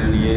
LDA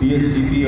PSDP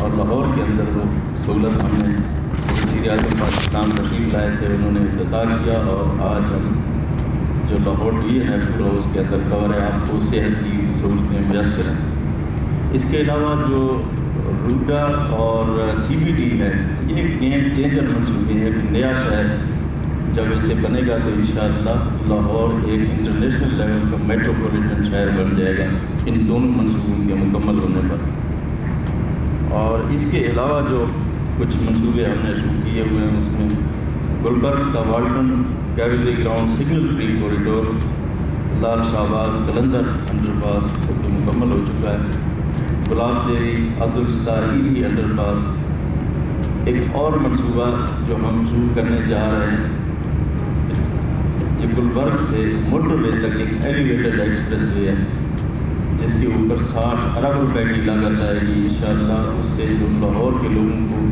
اور لاہور کے اندر وہ سہولت ہم نے وزیر اعظم پاکستان تشریف لائے تھے، انہوں نے افتتاح کیا، اور آج ہم جو لاہور ڈویژن ہے پورا اس کے اندر کور ہے، آپ کو صحت کی سہولتیں میسر ہیں۔ اس کے علاوہ جو روڈا اور سی بی ڈی ہے، یہ ایک گیم چینجر منصوبے ہیں، ایک نیا شہر جب اسے بنے گا تو انشاءاللہ لاہور ایک انٹرنیشنل لیول کا میٹروپولیٹن شہر بن جائے گا ان دونوں منصوبوں کے مکمل ہونے پر۔ اور اس کے علاوہ جو کچھ منصوبے ہم نے شروع کیے ہوئے ہیں، اس میں گلبرگ کا Walton cavalry ground signal free corridor, لال شہباز قلندر انڈر پاس جو کہ مکمل ہو چکا ہے، گلاب دیوی عبدالستار ایدھی انڈر پاس۔ ایک اور منصوبہ جو ہم شروع کرنے جا رہے ہیں، یہ گلبرگ سے موٹر وے تک ایک ایلیویٹڈ ایکسپریس وے ہے، جس کے اوپر 60 ارب روپے کی لاگت آئے گی انشاءاللہ۔ اس سے جو لاہور کے لوگوں کو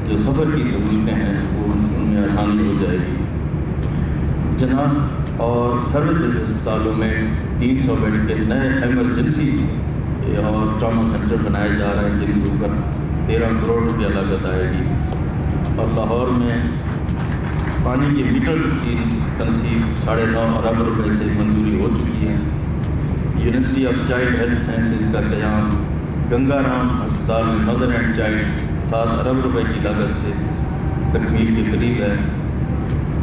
جو سفر کی سہولتیں ہیں وہ ان میں آسانی ہو جائے گی۔ جناح اور سروسز اسپتالوں میں 300 بیڈ کے نئے ایمرجنسی اور ٹراما سینٹر بنائے جا رہے ہیں، جن کے اوپر 13 کروڑ روپیہ لاگت آئے گی۔ اور لاہور میں پانی کے میٹر کی تنصیب 9.5 ارب روپے سے منظوری ہو چکی ہے۔ University of child health sciences کا قیام گنگا رام ہسپتال میں مدر اینڈ چائلڈ 7 ارب روپے کی لاگت سے تکمیل کے قریب ہے۔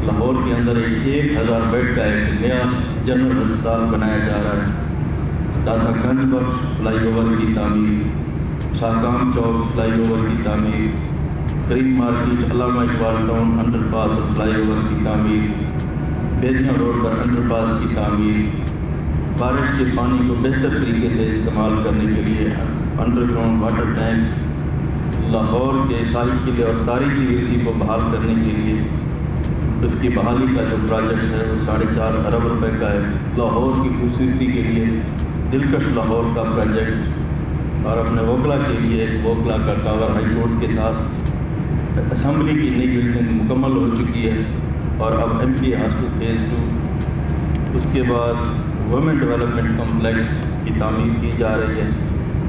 لاہور کے اندر 1000 بیڈ کا ایک نیا جنرل ہسپتال بنایا جا رہا ہے۔ داتا گنج بخش فلائی اوور کی تعمیر، شاہکام چوک فلائی اوور کی تعمیر، کریم مارکیٹ علامہ اقبال ٹاؤن انڈر پاس اور فلائی اوور کی تعمیر، بیدیاں روڈ پر انڈر پاس کی تعمیر، بارش کے پانی کو بہتر طریقے سے استعمال کرنے کے لیے under ground water tanks, Lahore کے شاہی قلعے اور تاریخی ورثے کو بحال کرنے کے لیے اس کی بحالی کا جو پروجیکٹ ہے وہ 4.5 ارب روپے کا ہے۔ لاہور کی خوبصورتی کے لیے دلکش لاہور کا پروجیکٹ، اور اپنے وکلا کے لیے ایک وکلا کا ٹاور ہائی کورٹ کے ساتھ اسمبلی کی نئی بلڈنگ مکمل ہو چکی ہے، اور اب ایم پی ہاسٹل فیز 2۔ اس کے بعد وومن ڈیولپمنٹ کمپلیکس کی تعمیر کی جا رہی ہے،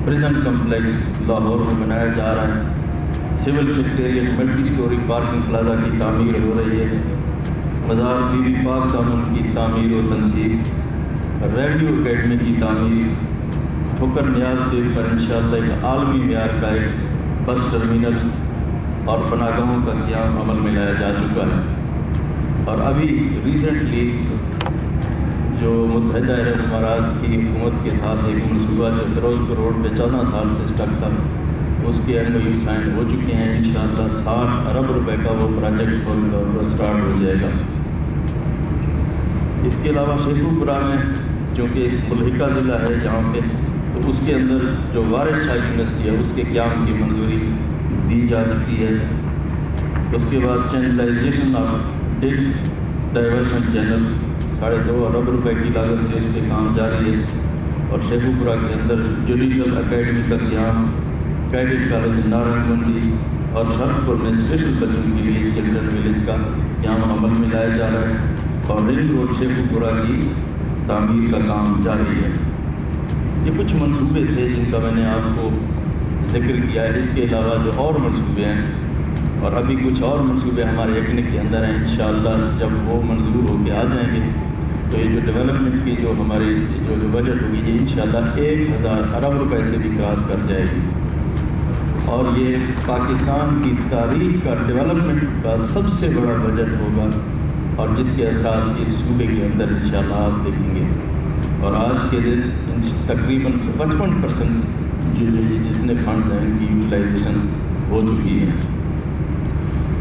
پریزن کمپلیکس لاہور میں بنایا جا رہا ہے، civil secretariat multi story parking plaza کی تعمیر ہو رہی ہے، مزار بی بی پاک دامن کی تعمیر و تنصیب، ریڈیو اکیڈمی کی تعمیر، ٹھوکر نیاز پہ پر انشاءاللہ ایک عالمی معیار کا ایک بس ٹرمینل اور پناہگاہوں کا قیام عمل میں لایا جا چکا ہے۔ اور ابھی ریسنٹلی جو متحدہ عرب امارات کی حکومت کے ساتھ ایک منصوبہ جو فیروز پور روڈ پہ 14 سال سے اسٹک تھا، اس کے MOU سائن ہو چکے ہیں، انشاءاللہ 60 ارب روپے کا وہ پروجیکٹ اسٹارٹ ہو جائے گا۔ اس کے علاوہ شیخو پورہ میں چونکہ اس ملحقہ ضلع ہے یہاں پہ، تو اس کے اندر جو وارث شاہ یونیورسٹی ہے اس کے قیام کی منظوری دی جا چکی ہے۔ اس کے بعد چینلائزیشن آف ڈگ ڈائیورشن چینل 2.5 ارب روپے کی لاگت سے اس پہ کام جاری ہے۔ اور شیخو پورہ کے اندر جوڈیشل اکیڈمی کا قیام، کیڈٹ کالج نارنگ منڈی اور شرخپور میں اسپیشل بچوں کے لیے چلڈرن ویلیج کا قیام عمل میں لایا جا رہا ہے، اور رنگ روڈ شیخو پورہ کی تعمیر کا کام جاری ہے۔ یہ کچھ منصوبے تھے جن کا میں نے آپ کو ذکر کیا ہے۔ اس کے علاوہ جو اور منصوبے ہیں، اور ابھی کچھ اور منصوبے ہمارے ایکنک کے اندر ہیں، انشاءاللہ جب وہ منظور ہو کے آ جائیں گے تو یہ جو ڈیولپمنٹ کی جو ہماری جو بجٹ ہوگی یہ انشاءاللہ 1000 ارب روپے سے بھی کراس کر جائے گی، اور یہ پاکستان کی تاریخ کا ڈیولپمنٹ کا سب سے بڑا بجٹ ہوگا، اور جس کے اثرات اس صوبے کے اندر انشاءاللہ آپ دیکھیں گے۔ اور آج کے دن تقریباً 55% جتنے فنڈز ہیں ان کی یوٹیلائزیشن ہو چکی ہے۔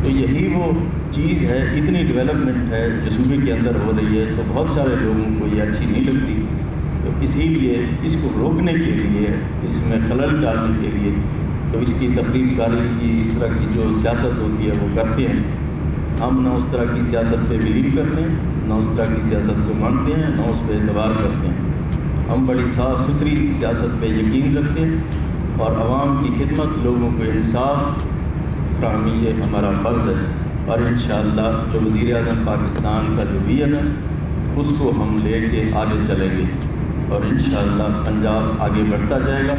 تو یہی وہ چیز ہے، اتنی ڈیولپمنٹ ہے جو صوبے کے اندر ہو رہی ہے، تو بہت سارے لوگوں کو یہ اچھی نہیں لگتی، تو اسی لیے اس کو روکنے کے لیے، اس میں خلل ڈالنے کے لیے تو اس کی تخریب کاری کی اس طرح کی جو سیاست ہوتی ہے وہ کرتے ہیں۔ ہم نہ اس طرح کی سیاست پہ بلیو کرتے ہیں، نہ اس طرح کی سیاست کو مانتے ہیں، نہ اس پہ اعتبار کرتے ہیں۔ ہم بڑی صاف ستھری سیاست پہ یقین رکھتے ہیں، اور عوام کی خدمت، لوگوں کو انصاف فراہمی یہ ہمارا فرض ہے۔ اور انشاءاللہ جو وزیر اعظم پاکستان کا جو ویژن ہے اس کو ہم لے کے آگے چلیں گے، اور انشاءاللہ پنجاب آگے بڑھتا جائے گا۔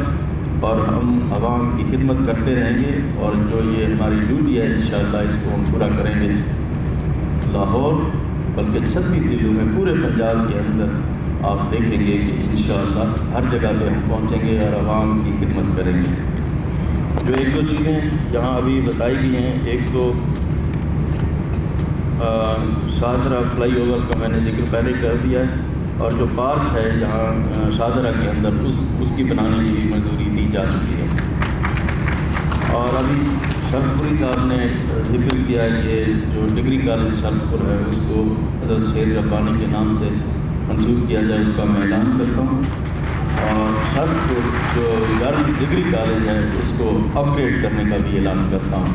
اور ہم عوام کی خدمت کرتے رہیں گے، اور جو یہ ہماری ڈیوٹی ہے انشاءاللہ اس کو ہم پورا کریں گے۔ لاہور بلکہ 36 ضلعوں میں پورے پنجاب کے اندر آپ دیکھیں گے کہ انشاءاللہ ہر جگہ پہ ہم پہنچیں گے اور عوام کی خدمت کریں گے۔ جو ایک دو چیزیں یہاں ابھی بتائی گئی ہیں، ایک تو شاہدرہ فلائی اوور کا میں نے ذکر پہلے کر دیا ہے، اور جو پارک ہے جہاں شاہدرہ کے اندر اس کی بنانے کی بھی منظوری دی جا چکی ہے۔ اور ابھی شرط پوری صاحب نے ذکر کیا ہے کہ جو ڈگری کالج شرط پور ہے اس کو حضرت شیر ربانی کے نام سے منسوخ کیا جائے، اس کا میں اعلان کرتا ہوں۔ اور شرط پور جو گرلز ڈگری کالج ہے اس کو اپ گریڈ کرنے کا بھی اعلان کرتا ہوں۔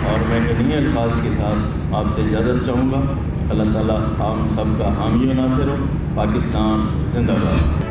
اور میں انہی الفاظ کے ساتھ آپ سے اجازت چاہوں گا۔ اللہ تعالیٰ ہم سب کا حامی و ناصر ہو۔ پاکستان زندہ باد۔